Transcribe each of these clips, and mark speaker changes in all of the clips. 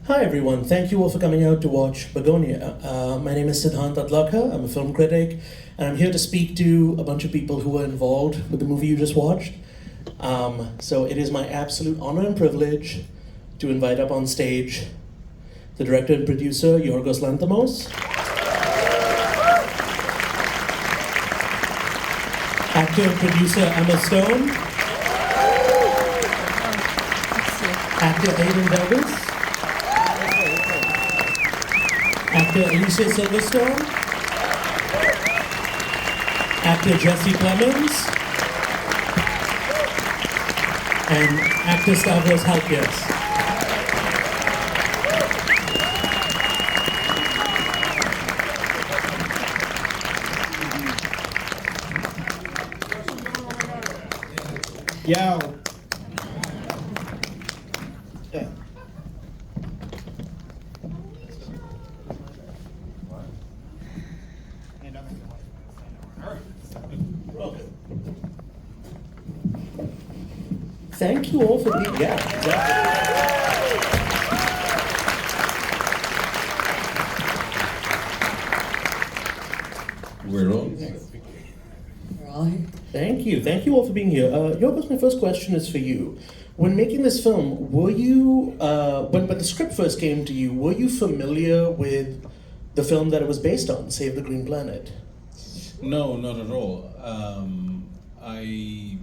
Speaker 1: Hi everyone, thank you all for coming out to watch Bugonia. My name is Siddhant Adlakha, I'm a film critic, and I'm here to speak to a bunch of people who were involved with the movie you just watched. So it is my absolute honor and privilege to invite up on stage the director and producer, Yorgos Lanthimos, actor and producer Emma Stone, actor Aidan Davis, actor Alicia Silverstone, actor Jesse Plemons, and actor Stavros Halkias.
Speaker 2: Yo. Yeah.
Speaker 1: Thank you all for being, yeah, exactly.
Speaker 3: We're on.
Speaker 4: We're all here.
Speaker 1: Thank you all for being here. Yorgos, my first question is for you. When making this film, were you, when the script first came to you, were you familiar with the film that it was based on, Save the Green Planet?
Speaker 3: No, not at all. I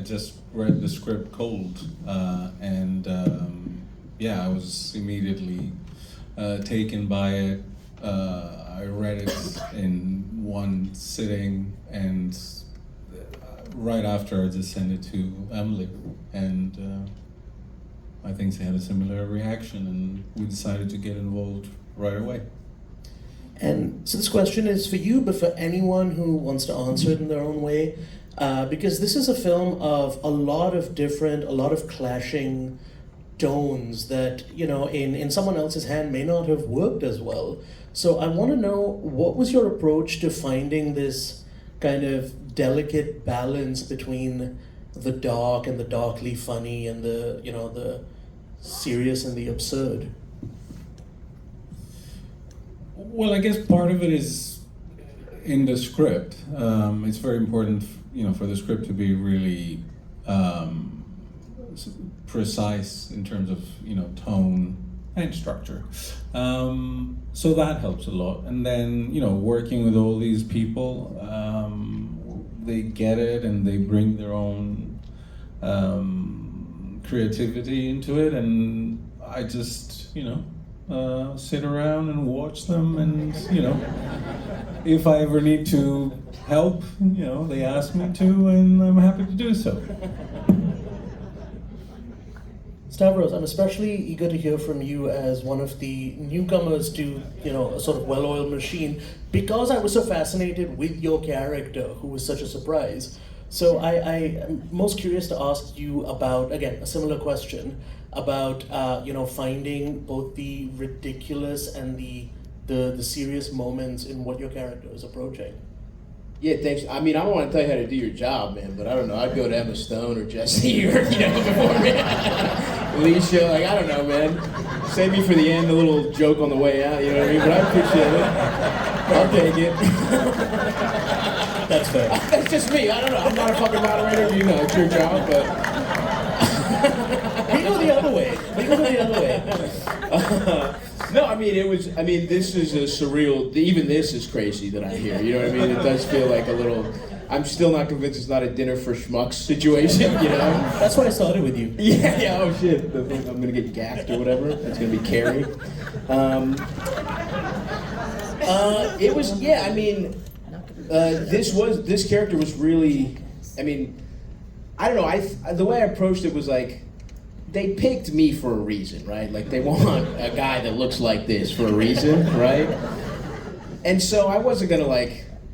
Speaker 3: just read the script cold, and I was immediately taken by it. I read it in one sitting, and right after I just sent it to Emily, and I think they had a similar reaction, and we decided to get involved right away.
Speaker 1: And so this question is for you, but for anyone who wants to answer it in their own way, because this is a film of a lot of clashing tones that, you know, in someone else's hand may not have worked as well. So I want to know, what was your approach to finding this kind of delicate balance between the dark and the darkly funny and the, you know, the serious and the absurd?
Speaker 3: Well, I guess part of it is in the script. It's very important, for the script to be really precise in terms of, tone and structure. So that helps a lot. And then, working with all these people, they get it and they bring their own creativity into it, and I just, sit around and watch them, and if I ever need to help, they ask me to, and I'm happy to do so.
Speaker 1: Stavros, I'm especially eager to hear from you as one of the newcomers to, a sort of well-oiled machine, because I was so fascinated with your character, who was such a surprise. So I am most curious to ask you about, again, a similar question about, finding both the ridiculous and the serious moments in what your character is approaching.
Speaker 2: Yeah, thanks. I mean, I don't want to tell you how to do your job, man, but I don't know. I'd go to Emma Stone or Jesse or, before me. Alicia, I don't know, man. Save me for the end, a little joke on the way out, you know what I mean? But I appreciate it. I'll take it.
Speaker 1: That's fair.
Speaker 2: That's just me. I don't know. I'm not a fucking moderator. It's your job, but...
Speaker 1: We go the other way.
Speaker 2: No, this is a surreal, even this is crazy that I hear, you know what I mean? It does feel like a little, I'm still not convinced it's not a dinner for schmucks situation,
Speaker 1: That's why I started with you.
Speaker 2: Yeah, oh shit, I'm gonna get gaffed or whatever, that's gonna be Carrie. It was, this character was really, I don't know, the way I approached it was like, they picked me for a reason, right? Like, they want a guy that looks like this for a reason, right? And so I wasn't gonna,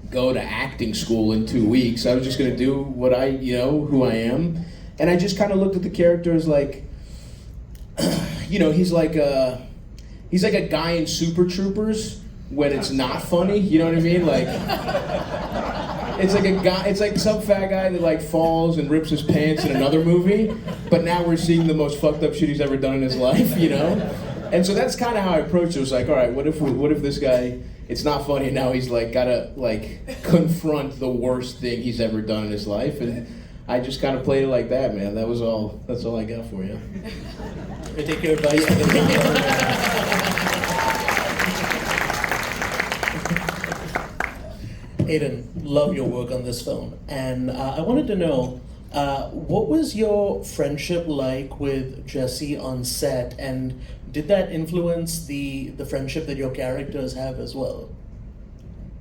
Speaker 2: go to acting school in 2 weeks. I was just gonna do what who I am. And I just kind of looked at the character as he's like a guy in Super Troopers when it's not funny, you know what I mean? It's like a guy, it's like some fat guy that falls and rips his pants in another movie, but now we're seeing the most fucked up shit he's ever done in his life, And so that's kind of how I approached it. It was like, all right, what if this guy, it's not funny, and now he's like gotta like confront the worst thing he's ever done in his life, and I just kind of played it like that, man. That's all I got for you.
Speaker 1: I take your advice. Aiden, love your work on this film, and I wanted to know, what was your friendship like with Jesse on set, and did that influence the friendship that your characters have as well?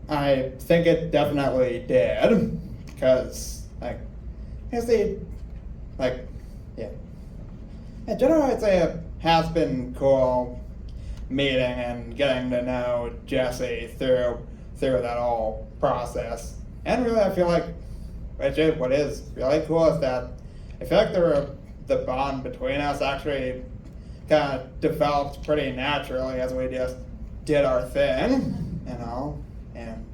Speaker 5: I think it definitely did, because like, yeah. In general, I'd say it has been cool meeting and getting to know Jesse through that whole process. And really, I feel like what is really cool is that I feel like the bond between us actually kind of developed pretty naturally as we just did our thing, you know, and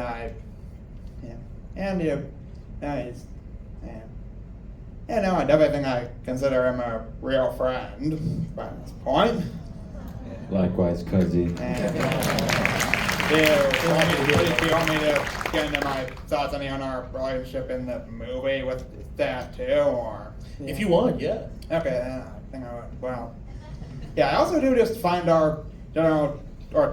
Speaker 5: I, yeah, and you, yeah, no, I definitely think I consider him a real friend by this point.
Speaker 6: Likewise, Cuzzy.
Speaker 5: And do you want me to get into my thoughts on our relationship in the movie with that too, or?
Speaker 1: If you want, yeah.
Speaker 5: Okay, then I think I would. Well, yeah, I also do just find our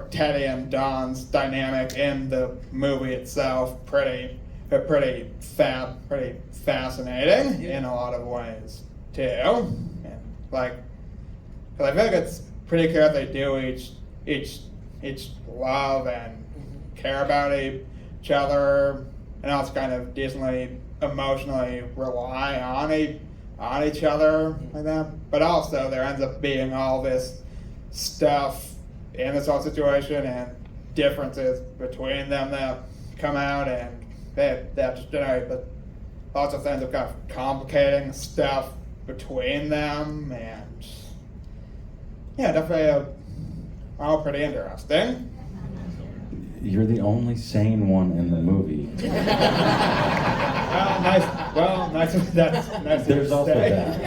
Speaker 5: Teddy and Don's dynamic in the movie itself pretty fascinating in a lot of ways too. And like, because I feel like it's pretty clear that they do each love and care about each other, and also kind of decently emotionally rely on each other like that. But also there ends up being all this stuff in this whole situation and differences between them that come out, and that just generate but lots of things of kind of complicating stuff between them, and yeah, definitely all pretty interesting.
Speaker 6: You're the only sane one in the movie.
Speaker 5: Nice. That's nice.
Speaker 6: There's also that.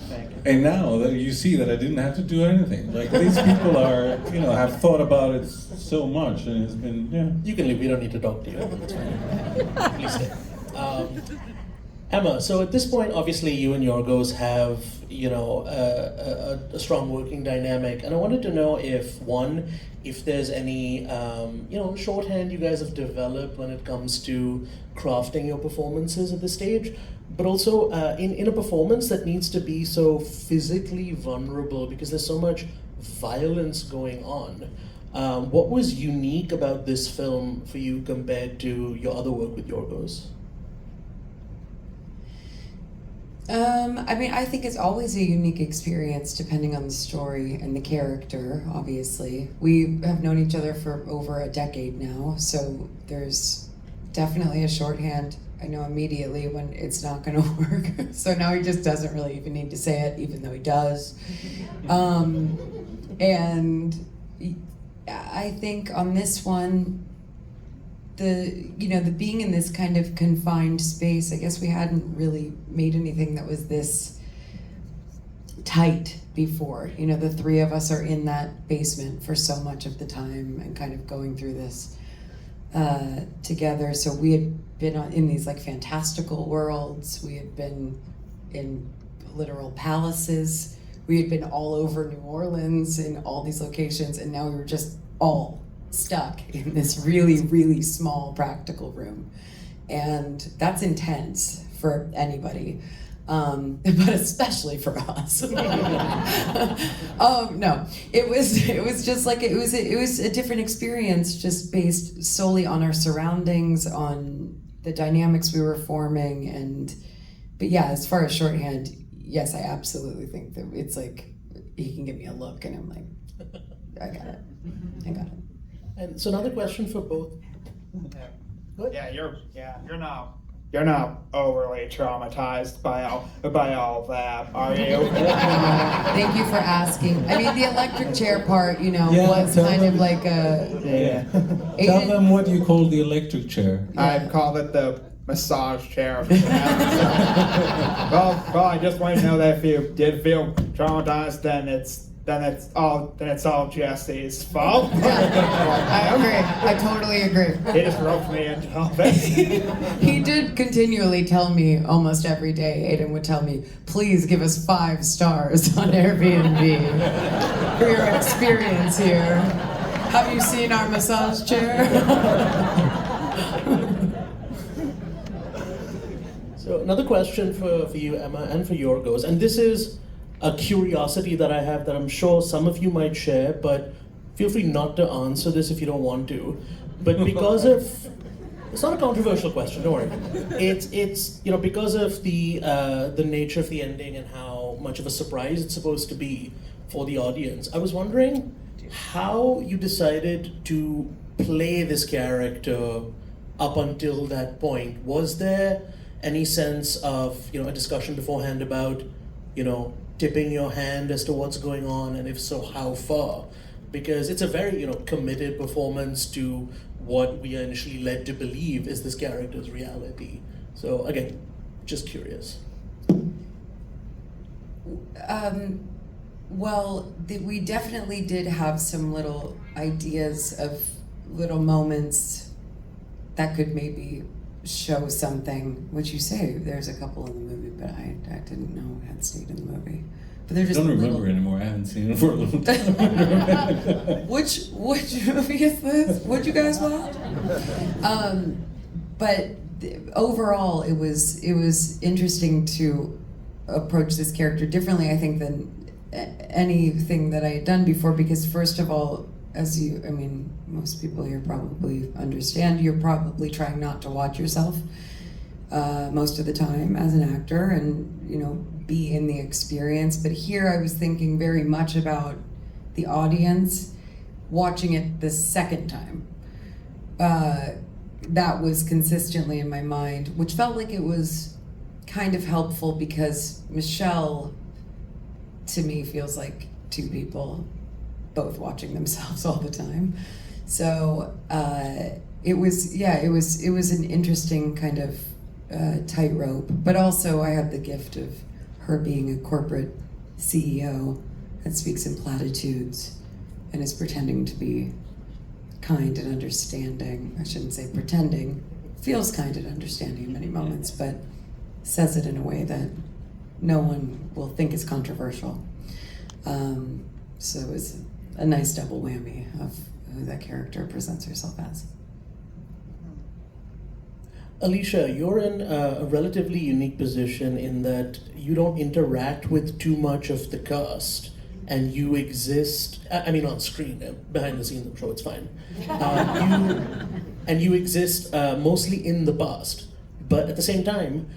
Speaker 5: Thank you.
Speaker 3: And now that you see that I didn't have to do anything. Like, these people are, have thought about it so much, and it's been, yeah.
Speaker 1: You can leave. We don't need to talk to you. It's fine. Please stay. Emma, so at this point, obviously, you and Yorgos have, a strong working dynamic, and I wanted to know if there's any, shorthand you guys have developed when it comes to crafting your performances at this stage, but also in a performance that needs to be so physically vulnerable because there's so much violence going on. What was unique about this film for you compared to your other work with Yorgos?
Speaker 4: I think it's always a unique experience depending on the story and the character, obviously. We have known each other for over a decade now, so there's definitely a shorthand. I know immediately when it's not going to work. So now he just doesn't really even need to say it, even though he does. And I think on this one, the being in this kind of confined space, I guess we hadn't really made anything that was this tight before. The three of us are in that basement for so much of the time and kind of going through this together. So we had been in these like fantastical worlds. We had been in literal palaces. We had been all over New Orleans in all these locations, and now we were just all stuck in this really, really small practical room. And that's intense for anybody, but especially for us. No, it was just like, it was a different experience, just based solely on our surroundings, on the dynamics we were forming. But yeah, as far as shorthand, yes, I absolutely think that it's like, he can give me a look and I'm like, I got it.
Speaker 1: And so another question for both.
Speaker 5: Yeah, you're not overly traumatized by all that, are you?
Speaker 4: Thank you for asking. I mean, the electric chair part,
Speaker 3: Yeah,
Speaker 4: was
Speaker 3: tell
Speaker 4: kind
Speaker 3: them.
Speaker 4: of like a...
Speaker 5: Yeah.
Speaker 3: Tell them what you call the electric chair.
Speaker 5: I call it the massage chair. Well, I just want to know that if you did feel traumatized, then it's all Jesse's fault.
Speaker 4: I agree. I totally agree.
Speaker 5: He just roped me into all this.
Speaker 4: He did continually tell me almost every day, Aiden would tell me, please give us 5 stars on Airbnb for your experience here. Have you seen our massage chair?
Speaker 1: So another question for you, Emma, and for Yorgos, and this is a curiosity that I have that I'm sure some of you might share, but feel free not to answer this if you don't want to. But because of, it's not a controversial question, don't worry. It's because of the nature of the ending and how much of a surprise it's supposed to be for the audience. I was wondering how you decided to play this character up until that point. Was there any sense of a discussion beforehand about tipping your hand as to what's going on, and if so, how far? Because it's a very committed performance to what we are initially led to believe is this character's reality. So again, just curious.
Speaker 4: We definitely did have some little ideas of little moments that could maybe show something. Which you say there's a couple in the movie, but I didn't know had stayed in the movie. But they're
Speaker 3: I
Speaker 4: just
Speaker 3: don't remember anymore. I haven't seen it for a little time.
Speaker 4: Which movie is this? What'd you guys watch? Overall, it was interesting to approach this character differently, I think, than anything that I had done before. Because first of all, most people here probably understand, you're probably trying not to watch yourself most of the time as an actor, and be in the experience. But here I was thinking very much about the audience watching it the second time. That was consistently in my mind, which felt like it was kind of helpful, because Michelle, to me, feels like two people both watching themselves all the time. So it was an interesting kind of tightrope. But also I had the gift of her being a corporate CEO that speaks in platitudes and is pretending to be kind and understanding. I shouldn't say pretending, feels kind and understanding in many moments, but says it in a way that no one will think is controversial. So it was a nice double whammy of who that character presents herself as.
Speaker 1: Alicia, you're in a relatively unique position in that you don't interact with too much of the cast, and you exist, on screen, behind the scenes, I'm sure it's fine. You exist mostly in the past, but at the same time,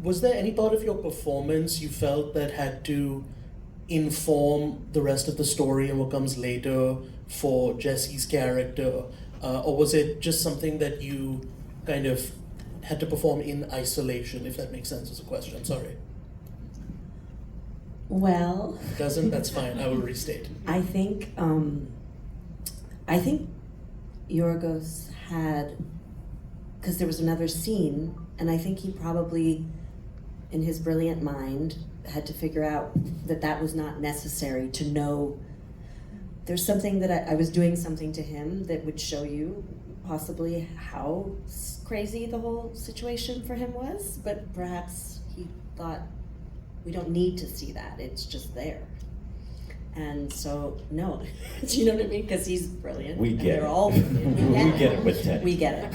Speaker 1: was there any part of your performance you felt that had to inform the rest of the story and what comes later for Jesse's character? Or was it just something that you kind of had to perform in isolation, if that makes sense as a question? I'm sorry.
Speaker 7: Well,
Speaker 1: If it doesn't, that's fine. I will restate.
Speaker 7: I think Yorgos had, because there was another scene, and I think he probably, in his brilliant mind, had to figure out that was not necessary to know. There's something that I was doing something to him that would show you possibly how crazy the whole situation for him was, but perhaps he thought, we don't need to see that, it's just there. And so, no, do you know what I mean? Because he's brilliant.
Speaker 6: We get
Speaker 7: they're
Speaker 6: it.
Speaker 7: all brilliant.
Speaker 6: We get it with Ted.
Speaker 7: We get it.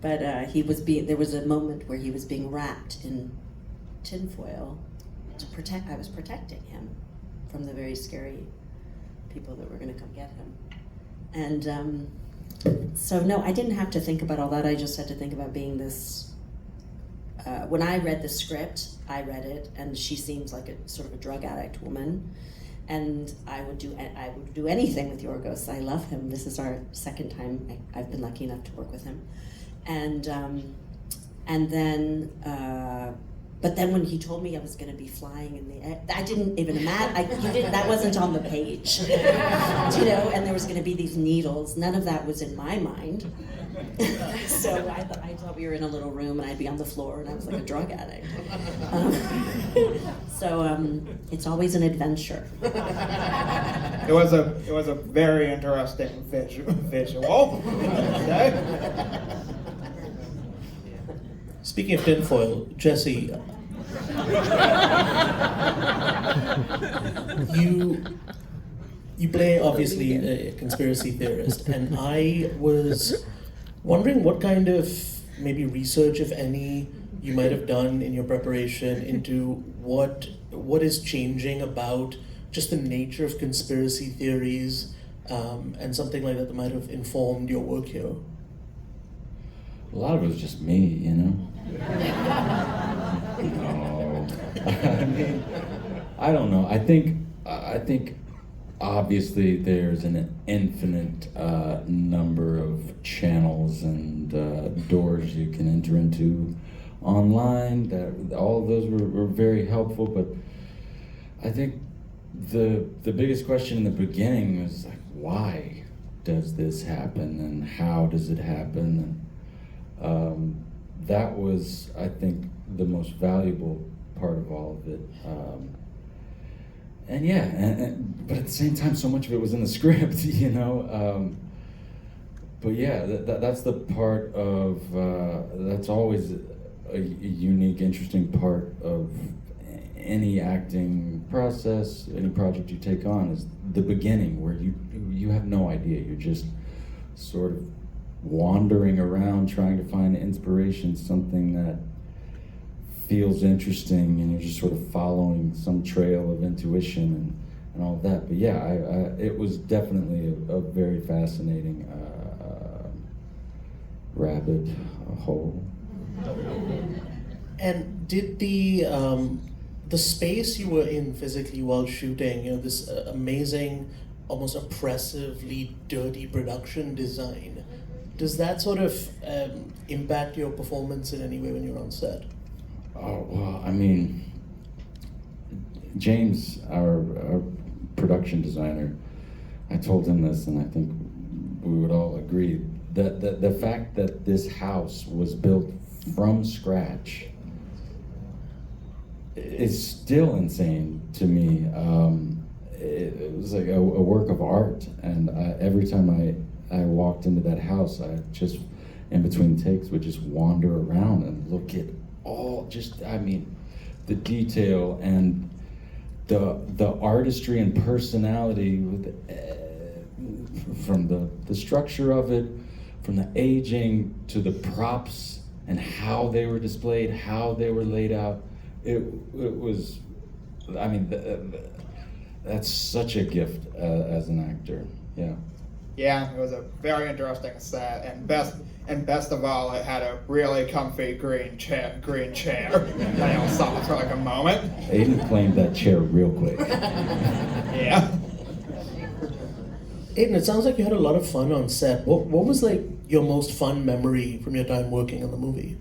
Speaker 7: But there was a moment where he was being wrapped in tinfoil I was protecting him from the very scary people that were gonna come get him. And so no, I didn't have to think about all that. I just had to think about being this, when I read the script, I read it, and she seems like a sort of a drug addict woman, and I would do anything with Yorgos. I love him. This is our second time I've been lucky enough to work with him, and then But then when he told me I was going to be flying in the air, I didn't even imagine. That wasn't on the page, And there was going to be these needles. None of that was in my mind. So I thought we were in a little room and I'd be on the floor and I was like a drug addict. It's always an adventure.
Speaker 5: It was a very interesting visual.
Speaker 1: Speaking of tinfoil, Jesse, you play obviously a conspiracy theorist, and I was wondering what kind of maybe research, if any, you might have done in your preparation into what is changing about just the nature of conspiracy theories, and something like that might have informed your work here.
Speaker 6: A lot of it was just me, No. I mean, I don't know. I think obviously there's an infinite number of channels and doors you can enter into online. That all of those were very helpful, but I think the biggest question in the beginning was like, why does this happen and how does it happen? And that was, I think, the most valuable part of all of it. And yeah, but at the same time, so much of it was in the script, But yeah, that's the part of, that's always a unique, interesting part of any acting process, any project you take on, is the beginning where you have no idea. You're just sort of wandering around trying to find inspiration, something that feels interesting, and you're just sort of following some trail of intuition and all of that. But yeah, it was definitely a very fascinating rabbit hole.
Speaker 1: And did the space you were in physically while shooting, this amazing, almost oppressively dirty production design, does that sort of impact your performance in any way when you're on set?
Speaker 6: Oh, well, I mean, James, our production designer, I told him this, and I think we would all agree, that the fact that this house was built from scratch is still insane to me. It was like a work of art, and every time I walked into that house, I just, in between takes, would just wander around and look at the detail and the artistry and personality with, from the structure of it, from the aging to the props and how they were displayed, how they were laid out. It was, that's such a gift as an actor. Yeah.
Speaker 5: Yeah, it was a very interesting set, and best of all, it had a really comfy green chair. I all saw it for like a moment.
Speaker 6: Aiden claimed that chair real quick.
Speaker 5: Yeah.
Speaker 1: Aiden, it sounds like you had a lot of fun on set. What was like your most fun memory from your time working on the movie?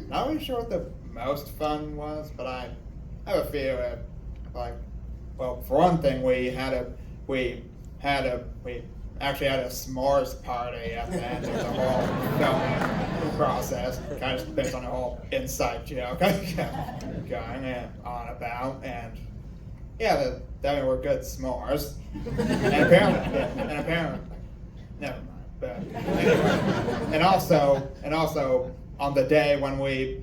Speaker 5: Not really sure what the most fun was, but I have a few. For one thing, we actually had a s'mores party at the end of the whole filming process, kind of based on a whole inside joke I kept going on about, and yeah, that were good s'mores, and apparently, never mind. But anyway, and also on the day when we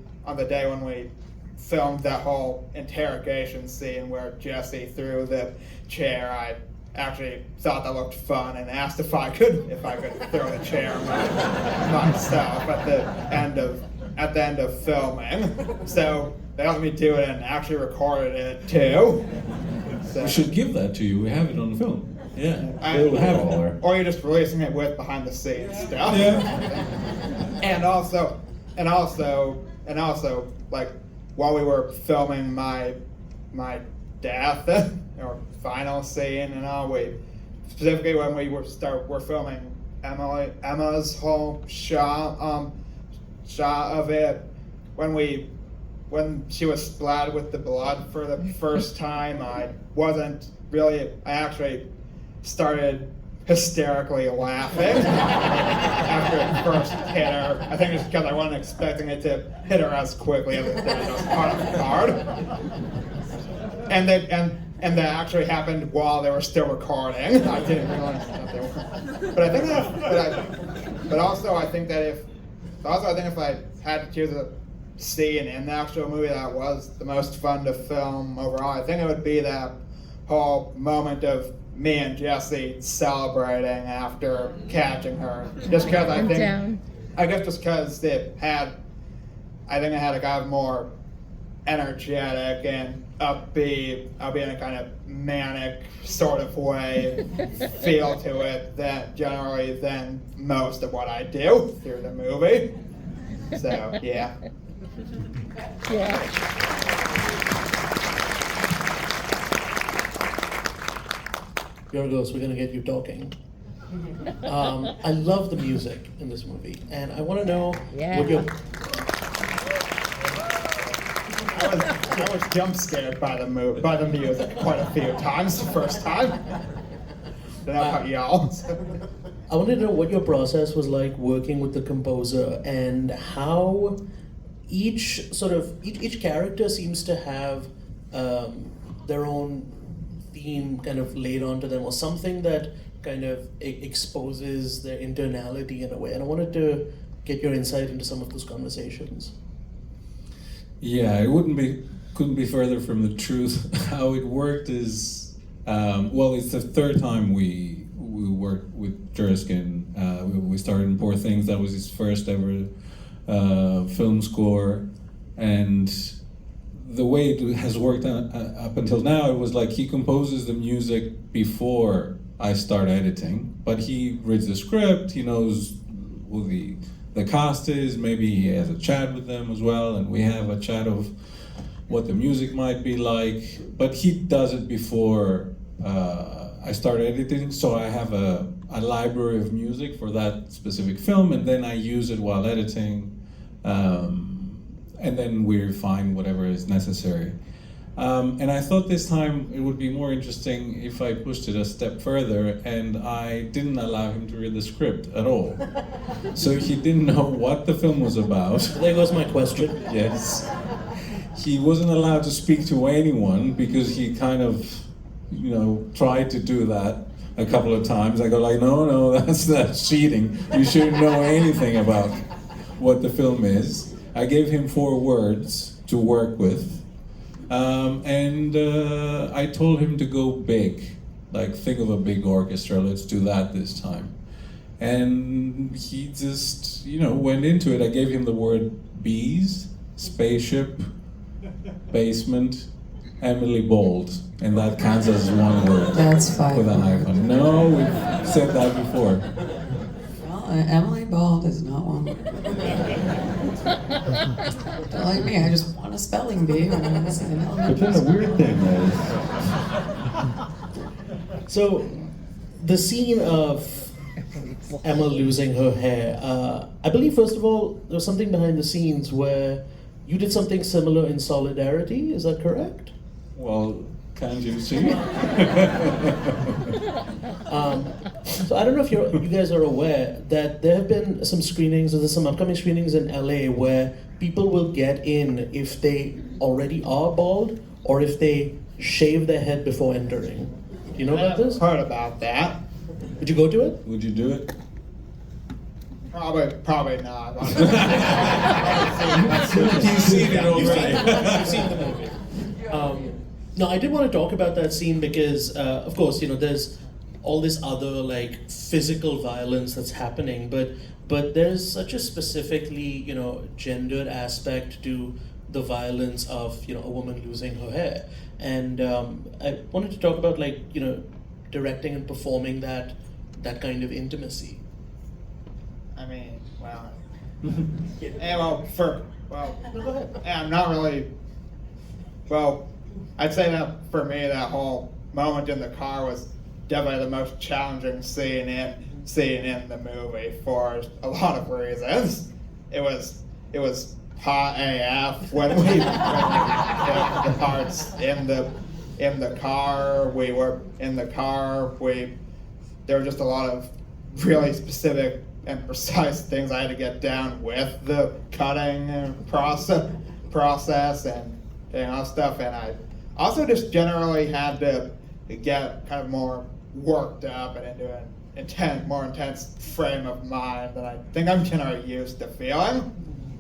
Speaker 5: filmed that whole interrogation scene where Jesse threw the chair, I actually thought that looked fun and asked if I could throw the chair myself at the end of filming. So they let me do it and actually recorded it too. So,
Speaker 3: We should give that to you. We have it on film. Yeah.
Speaker 6: We'll have all our.
Speaker 5: or you're just releasing it with behind the scenes stuff.
Speaker 3: Yeah.
Speaker 5: And also, like while we were filming my death or final scene and all, specifically when we're filming Emma's whole shot of it, when we when she was splattered with the blood for the first time, I actually started hysterically laughing after it first hit her. I think it's because I wasn't expecting it to hit her as quickly as it did. I was caught off guard. And that actually happened while they were still recording. I didn't realize that they were. But I think that, but also I think if I had to choose a scene in the actual movie that was the most fun to film overall, I think it would be that whole moment of me and Jesse celebrating after catching her. Just because I guess just because it had a kind of more energetic and upbeat, albeit in a kind of manic sort of way, feel to it than most of what I do through the movie. So, yeah.
Speaker 1: Yorgos, we're gonna get you talking. I love the music in this movie, and I want to know what your.
Speaker 5: I was jump scared by the music quite a few times the first time. Then I cut y'all.
Speaker 1: I wanted to know what your process was like working with the composer, and how each character seems to have their own theme kind of laid onto them, or something that kind of exposes their internality in a way. And I wanted to get your insight into some of those conversations.
Speaker 3: Yeah, it couldn't be further from the truth. How it worked is, it's the third time we worked with Jerskin. We started in Poor Things. That was his first ever film score, and the way it has worked up until now, it was like he composes the music before I start editing, but he reads the script, he knows who the cast is, maybe he has a chat with them as well, and we have a chat of what the music might be like, but he does it before I start editing, so I have a library of music for that specific film, and then I use it while editing. And then we refine whatever is necessary. And I thought this time it would be more interesting if I pushed it a step further, and I didn't allow him to read the script at all. So he didn't know what the film was about.
Speaker 1: There goes my question.
Speaker 3: Yes. He wasn't allowed to speak to anyone because he kind of, tried to do that a couple of times. I go like, no, that's cheating. You shouldn't know anything about what the film is. I gave him 4 words to work with, and I told him to go big, like think of a big orchestra, let's do that this time. And he just, went into it. I gave him the word bees, spaceship, basement, Emily Bold, and that counts as 1 word.
Speaker 4: That's fine.
Speaker 3: With a hyphen. No, we've said that before.
Speaker 4: Emily Bald is not one word. Don't like me, I just want a spelling bee when I'm missing an element.
Speaker 6: But then the weird thing is,
Speaker 1: So, the scene of Emma losing her hair, I believe, first of all, there was something behind the scenes where you did something similar in Solidarity, is that correct?
Speaker 3: Well, can't you see?
Speaker 1: So I don't know if you guys are aware that there have been some screenings, or there's some upcoming screenings in LA where people will get in if they already are bald, or if they shave their head before entering. Do you know about this?
Speaker 5: I've heard about that.
Speaker 1: Would you go to it?
Speaker 3: Would you do it?
Speaker 5: Probably not.
Speaker 3: You've seen it already.
Speaker 1: You've seen the movie. No, I did want to talk about that scene because, of course, there's all this other physical violence that's happening, but there's such a specifically gendered aspect to the violence of a woman losing her hair, and I wanted to talk about directing and performing that kind of intimacy.
Speaker 5: I mean, well,
Speaker 1: No, go ahead.
Speaker 5: I'm not really. Well, I'd say that for me, that whole moment in the car was definitely the most challenging scene in the movie for a lot of reasons. It was hot AF when we filmed the parts in the car. We were in the car. There were just a lot of really specific and precise things I had to get down with the cutting process and stuff. And I also just generally had to get kind of more worked up and into an more intense frame of mind than I think I'm generally used to feeling,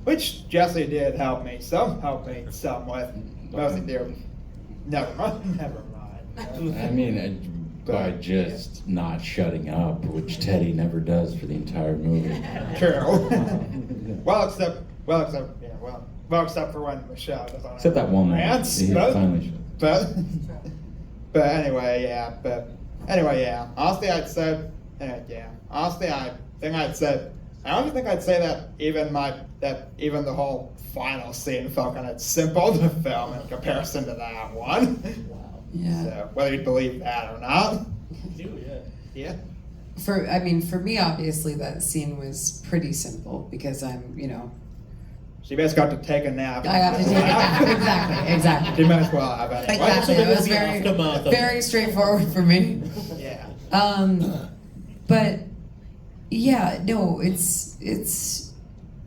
Speaker 5: which Jesse did help me some with. Mostly there. Never mind.
Speaker 6: I mean, by just not shutting up, which Teddy never does for the entire movie.
Speaker 5: True. well, except for when Michelle does on
Speaker 6: Except that one moment.
Speaker 5: rants,
Speaker 6: He finally
Speaker 5: but anyway, yeah. Honestly, I'd say, Honestly, I don't think I'd say that even the whole final scene felt kind of simple to film in comparison to that one.
Speaker 4: Yeah.
Speaker 5: So whether you believe that or not. Yeah.
Speaker 4: For me, obviously, that scene was pretty simple because I'm,
Speaker 5: She basically got to take a nap.
Speaker 4: I have to take a nap. Exactly.
Speaker 5: She might as well have anyway.
Speaker 4: Exactly.
Speaker 1: So
Speaker 4: It was
Speaker 1: the aftermath of-
Speaker 4: very straightforward for me.
Speaker 5: Yeah.
Speaker 4: But yeah, no,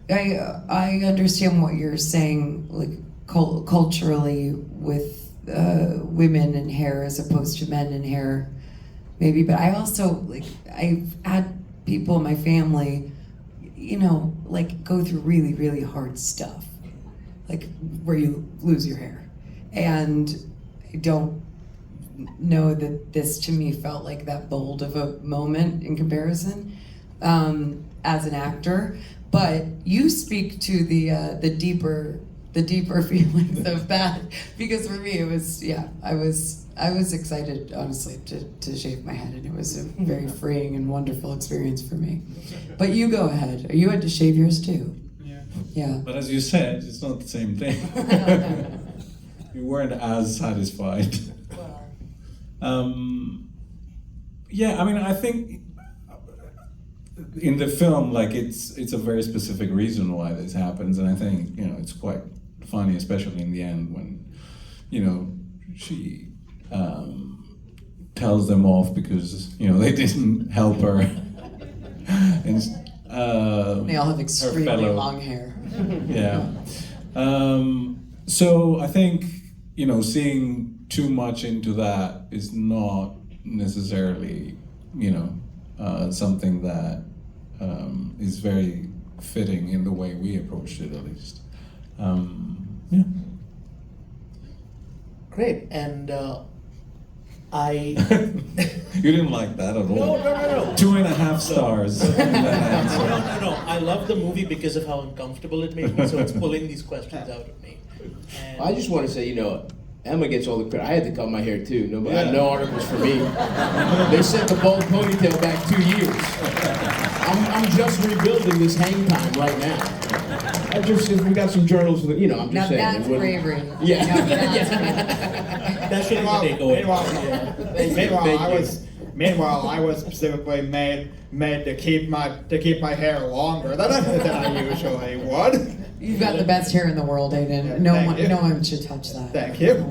Speaker 4: I understand what you're saying, like culturally with women and hair as opposed to men and hair, maybe. But I also I've had people in my family, go through really, really hard stuff, like where you lose your hair, and I don't know that this to me felt like that bold of a moment in comparison as an actor. But you speak to the deeper feelings of that, because for me it was I was excited, honestly, to shave my head, and it was a very freeing and wonderful experience for me. But you go ahead. You had to shave yours too. Yeah.
Speaker 3: But as you said, it's not the same thing. You weren't as satisfied. Yeah, I mean, I think in the film, it's a very specific reason why this happens, and I think it's quite funny, especially in the end when she tells them off because they didn't help her. And,
Speaker 4: They all have extremely
Speaker 3: fellow-
Speaker 4: long hair.
Speaker 3: Yeah. So I think seeing too much into that is not necessarily something that is very fitting in the way we approached it, at least. Yeah.
Speaker 1: Great, and I.
Speaker 3: You didn't like that at all.
Speaker 1: No.
Speaker 3: 2.5 stars.
Speaker 1: No. I love the movie because of how uncomfortable it made me. So it's pulling these questions out of me. And
Speaker 2: I just want to say, Emma gets all the credit. I had to cut my hair too. No articles for me. They sent the bald ponytail back 2 years. I'm just rebuilding this hang time right now. We got some journals. I'm just
Speaker 4: Now
Speaker 2: saying.
Speaker 4: that's bravery.
Speaker 2: Yeah.
Speaker 4: Now that's
Speaker 1: that should take away.
Speaker 5: Meanwhile, I was specifically made to keep my hair longer than I usually would.
Speaker 4: You've got the best hair in the world, Aiden.
Speaker 5: Yeah,
Speaker 4: no
Speaker 5: thank you.
Speaker 4: one should touch that.
Speaker 5: Thank you.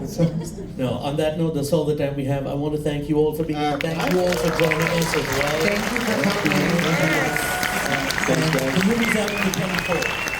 Speaker 1: No, on that note, that's all the time we have. I want to thank you all for being here. Thank you all for joining us as well.
Speaker 4: Thank you for coming.
Speaker 2: Thanks, guys.
Speaker 1: The movie's out in the 24th.